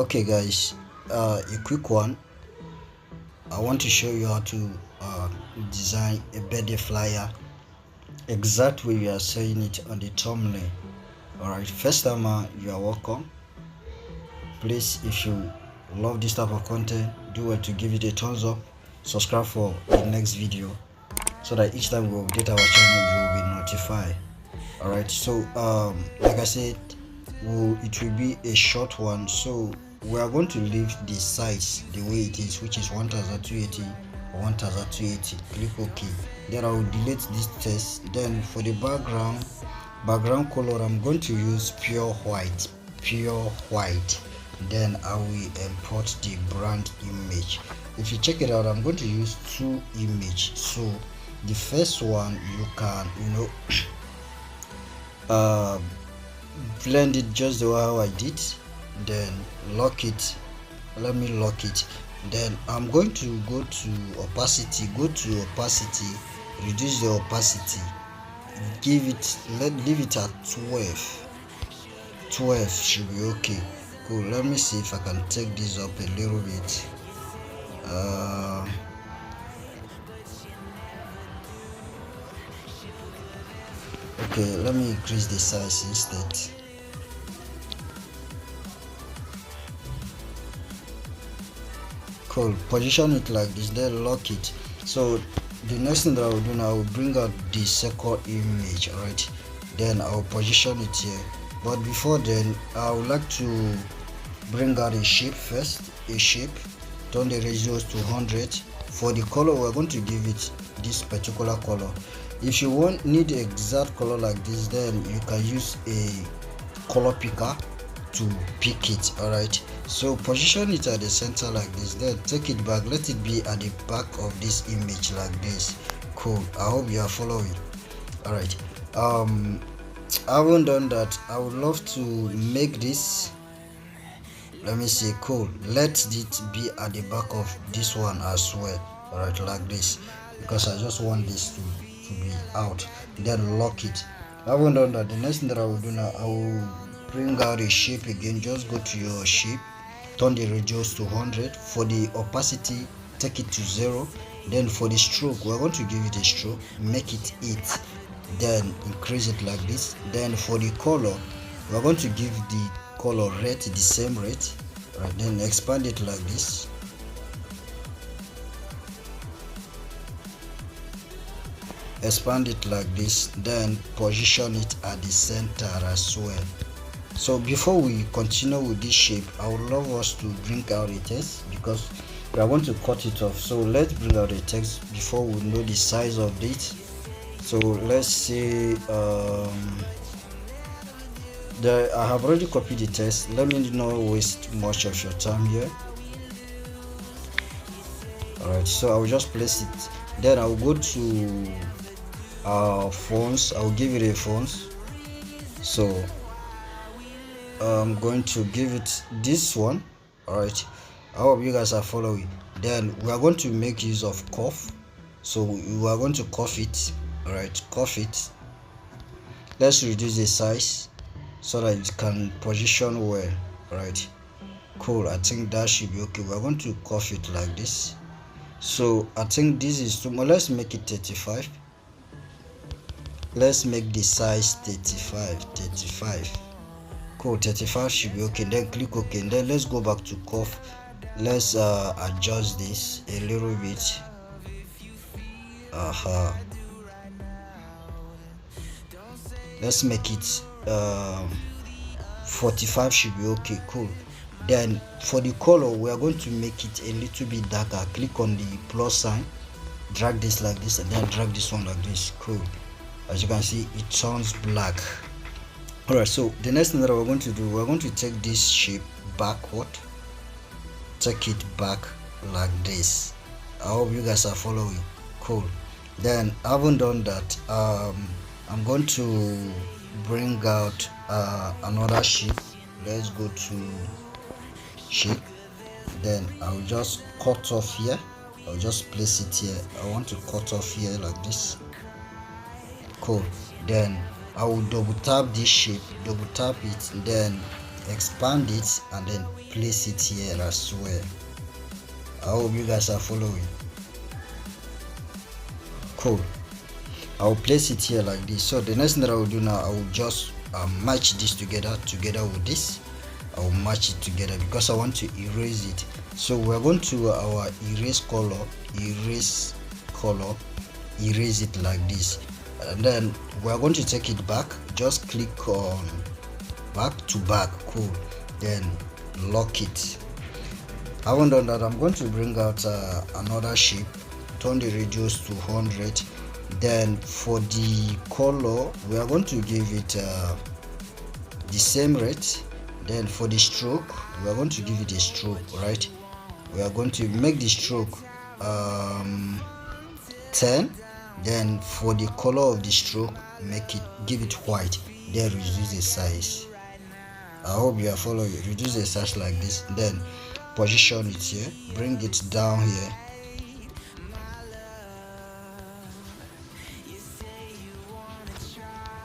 Okay guys, a quick one. I want to show you how to design a birthday flyer exact way we are saying it on the thumbnail. Alright, first time you are welcome. Please, if you love this type of content, do well to give it a thumbs up, subscribe for the next video so that each time we update our channel you will be notified. Alright, so like I said, it will be a short one, so we are going to leave the size the way it is, which is 1280 or 1280. Click OK. Then I will delete this text. Then for the background color, I'm going to use pure white. Then I will import the brand image. If you check it out, I'm going to use two images. So the first one, you can blend it just the way how I did, then lock it. Let me lock it. Then I'm going to go to opacity, reduce the opacity, leave it at 12 should be okay. Cool. Let me see if I can take this up a little bit. Okay, let me increase the size instead. Cool. Position it like this, then lock it. So the next thing that I will do now, I will bring out the second image. Alright, then I will position it here. But before then, I would like to bring out a shape first. Turn the ratios to 100. For the color, we're going to give it this particular color. If you need exact color like this, then you can use a color picker to pick it. Alright, so position it at the center like this, then take it back, let it be at the back of this image like this. Cool. I hope you are following. Alright, I haven't done that. I would love to make this, let me see. Cool. Let it be at the back of this one as well. Alright, like this, because I just want this to be out. Then lock it. I haven't done that. The next thing that I will do now, I will bring out a shape again. Just go to your shape, turn the radius to 100. For the opacity, take it to 0. Then for the stroke, we're going to give it a stroke, make it 8, then increase it like this. Then for the color, we're going to give the color red the same rate. Right, then expand it like this. Expand it like this, then position it at the center as well. So before we continue with this shape, I would love us to bring out a text because we are going to cut it off. So let's bring out a text before we know the size of it. So let's say I have already copied the text. Let me not waste much of your time here. Alright, so I will just place it. Then I will go to fonts. I will give it a fonts. So I'm going to give it this one. Alright, I hope you guys are following. Then we are going to make use of curve. So we are going to curve it. Alright, curve it. Let's reduce the size so that it can position well. Alright, cool. I think that should be okay. We are going to curve it like this. So I think this is too much. Let's make it 35. Let's make the size 35. Cool. 35 should be okay. Then click OK. And then let's go back to curve. Let's adjust this a little bit. Let's make it 45 should be okay. Cool. Then for the color, we are going to make it a little bit darker. Click on the plus sign, drag this like this, and then drag this one like this. Cool. As you can see, it turns black. Alright, so the next thing that we're going to do, we're going to take this shape backward, take it back like this. I hope you guys are following. Cool. Then I haven't done that. I'm going to bring out another shape. Let's go to shape. Then I'll just cut off here. I'll just place it here. I want to cut off here like this. Cool. Then I will double tap this shape, double tap it, then expand it and then place it here as well. I hope you guys are following. Cool. I'll place it here like this. So the next thing that I will do now, I will just match this together with this. I will match it together because I want to erase it. So we're going to our erase color, erase it like this, and then we're going to take it back. Just click on back to back. Cool. Then lock it. Having done that, I'm going to bring out another shape, turn the radius to 100. Then for the color, we are going to give it the same rate. Then for the stroke, we are going to give it a stroke, right? We are going to make the stroke 10. Then for the color of the stroke, give it white. Then reduce the size. I hope you are following. Reduce the size like this. Then position it here, bring it down here.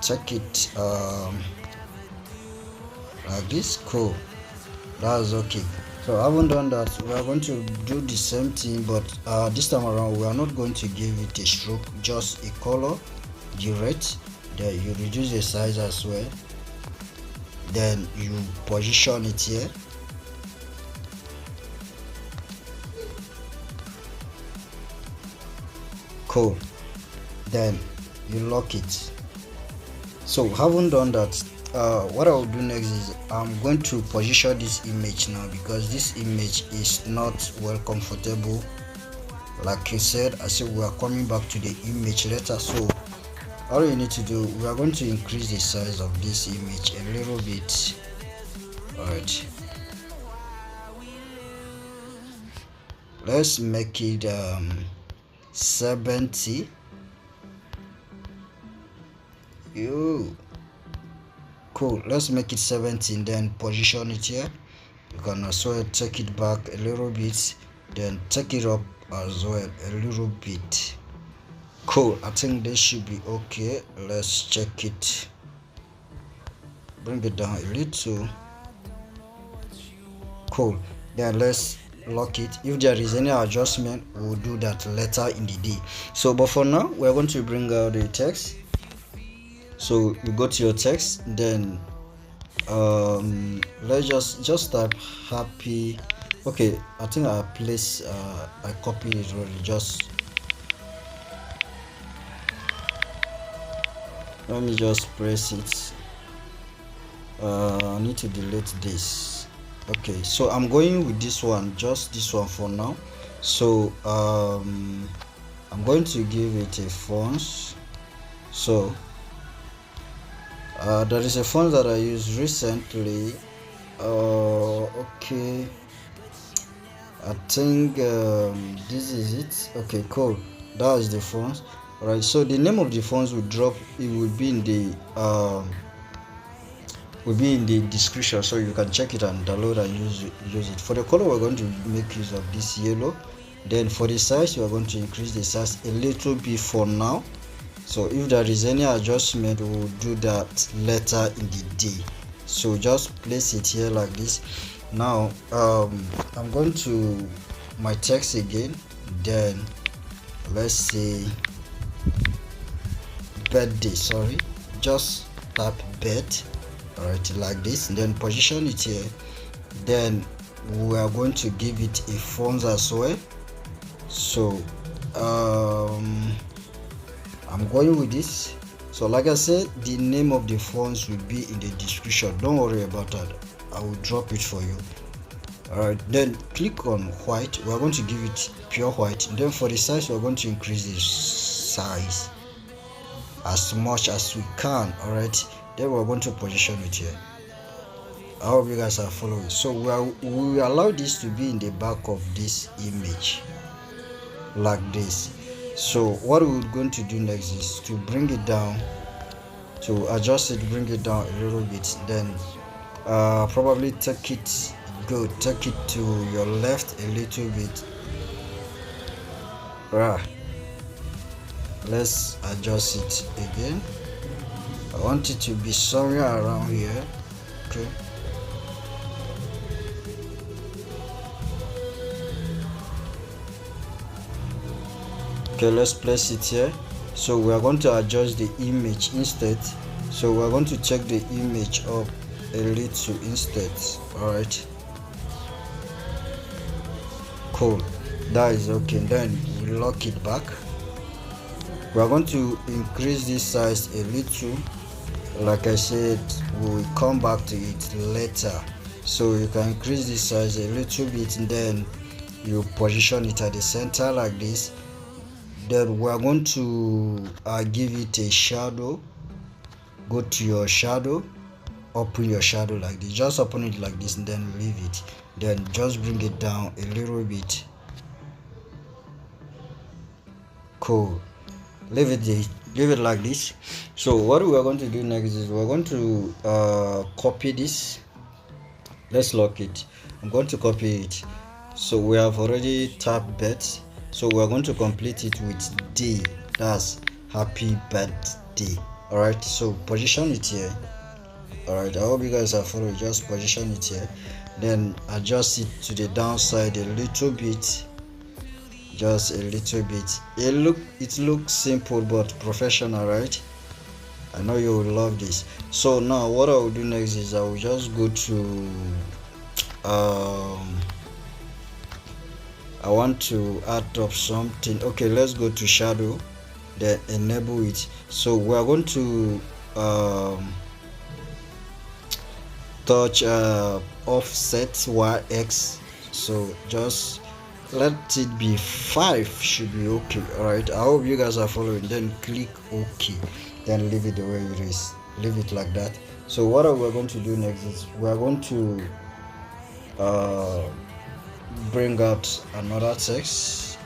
Check it like this. Cool, that's okay. So I haven't done that. We are going to do the same thing, but this time around we are not going to give it a stroke, just a color, the rate. Then you reduce the size as well. Then you position it here. Cool. Then you lock it. So having done that, what I will do next is I'm going to position this image now, because this image is not well comfortable. Like you said, I said we are coming back to the image later. So all you need to do, we are going to increase the size of this image a little bit. All right, let's make it 70. Cool, let's make it 17. Then position it here. You can also take it back a little bit, then take it up as well a little bit. Cool, I think this should be okay. Let's check it. Bring it down a little. Cool, then let's lock it. If there is any adjustment, we'll do that later in the day. So but for now, we're going to bring out the text. So you go to your text, then let's just type happy. Okay, I think I copied it already. Just let me just press it. I need to delete this. Okay, so I'm going with this one, just this one for now. So I'm going to give it a font. So there is a font that I used recently. Okay, I think this is it. Okay, cool, that is the font. All right, so the name of the fonts will drop. It will be in the description, so you can check it and download and use it. For the color, we're going to make use of this yellow. Then for the size, we are going to increase the size a little bit for now. So if there is any adjustment, we will do that later in the day. So just place it here like this. Now I'm going to my text again. Then let's say birthday. Sorry, just tap birth. All right, like this. And then position it here. Then we are going to give it a font as well. So I'm going with this. So like I said, the name of the fonts will be in the description. Don't worry about that, I will drop it for you. All right, then click on white. We're going to give it pure white. And then for the size, we're going to increase the size as much as we can. All right, then we're going to position it here. I hope you guys are following. So we allow this to be in the back of this image like this. So what we're going to do next is to bring it down, to adjust it, bring it down a little bit. Then probably take it to your left a little bit. Right, let's adjust it again. I want it to be somewhere around here. Okay, Okay, let's place it here. So we are going to adjust the image instead. So we are going to check the image up a little instead. All right, cool, that is okay. Then we lock it back. We are going to increase this size a little. Like I said, we will come back to it later. So you can increase this size a little bit, and then you position it at the center like this. Then we are going to give it a shadow. Go to your shadow, open your shadow like this, just open it like this, and then leave it. Then just bring it down a little bit. Cool, leave it like this. So what we are going to do next is we're going to copy this. Let's lock it. I'm going to copy it. So we have already tapped bet, so we're going to complete it with D. That's happy birthday. All right, so position it here. All right, I hope you guys are following. Just position it here, then adjust it to the downside a little bit, just a little bit. It looks simple but professional, right? I know you will love this. So now what I will do next is I will just go to I want to add up something. Okay, let's go to shadow, then enable it. So we are going to touch offset y-x. So just let it be 5, should be okay. All right, I hope you guys are following. Then click OK, then leave it the way it is, leave it like that. So what we're going to do next is we're going to bring out another text.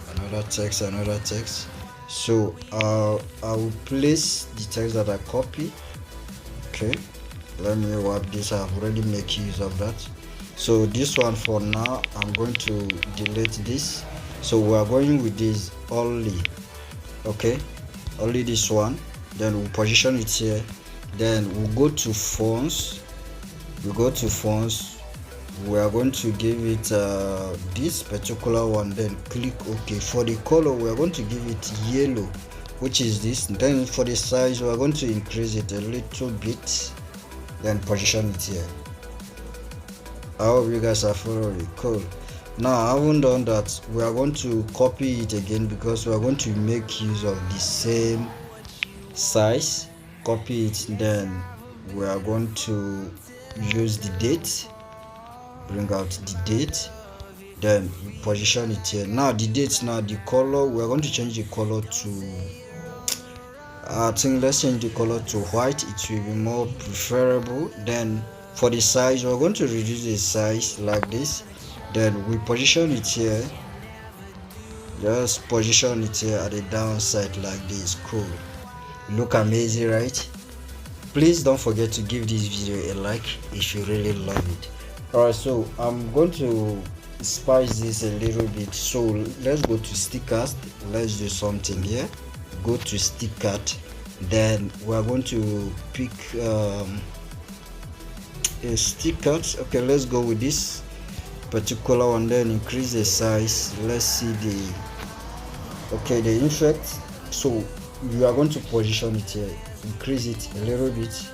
So I will place the text that I copy. Okay, let me wipe this. I've already made use of that. So this one for now, I'm going to delete this. So we are going with this only. Okay, only this one. Then we'll position it here. Then we'll go to fonts. We are going to give it this particular one, then click OK. For the color, we are going to give it yellow, which is this. Then for the size, we are going to increase it a little bit, then position it here. I hope you guys are following. Cool. Now I haven't done that. We are going to copy it again because we are going to make use of the same size. Copy it, then we are going to use the date. Bring out the date, then position it here. Now the date, now the color, we are going to change the color to let's change the color to white. It will be more preferable. Then for the size, we're going to reduce the size like this. Then we position it here, just position it here at the downside like this. Cool, look amazing, right? Please don't forget to give this video a like if you really love it. Alright, so I'm going to spice this a little bit. So let's go to stickers. Let's do something here. Go to sticker, then we are going to pick a sticker. Okay, let's go with this particular one, then increase the size. Let's see the effect. So you are going to position it here, increase it a little bit.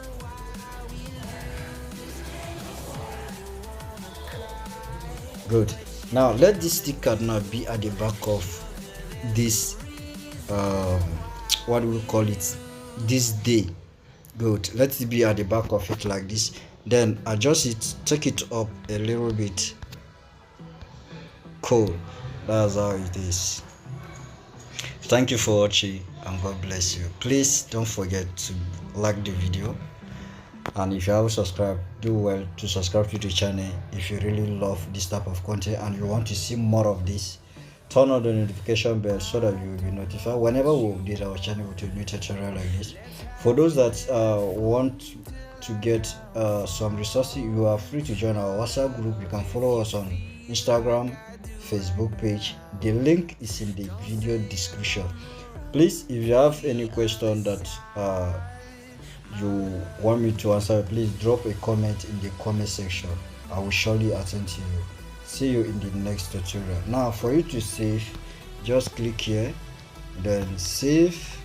Good. Now let this sticker now be at the back of this what do we call it, this day. Good, let it be at the back of it like this. Then adjust it, take it up a little bit. Cool, that's how it is. Thank you for watching and God bless you. Please don't forget to like the video, and if you haven't subscribed, do well to subscribe to the channel if you really love this type of content and you want to see more of this. Turn on the notification bell so that you will be notified whenever we update our channel with a new tutorial like this. For those that want to get some resources, you are free to join our WhatsApp group. You can follow us on Instagram, Facebook page. The link is in the video description. Please, if you have any question that you want me to answer, please drop a comment in the comment section. I will surely attend to you. See you in the next tutorial. Now for you to save, just click here, then save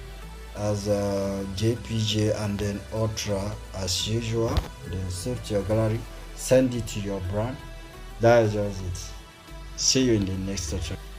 as a JPG, and then ultra as usual, then save to your gallery, send it to your brand. That is just it. See you in the next tutorial.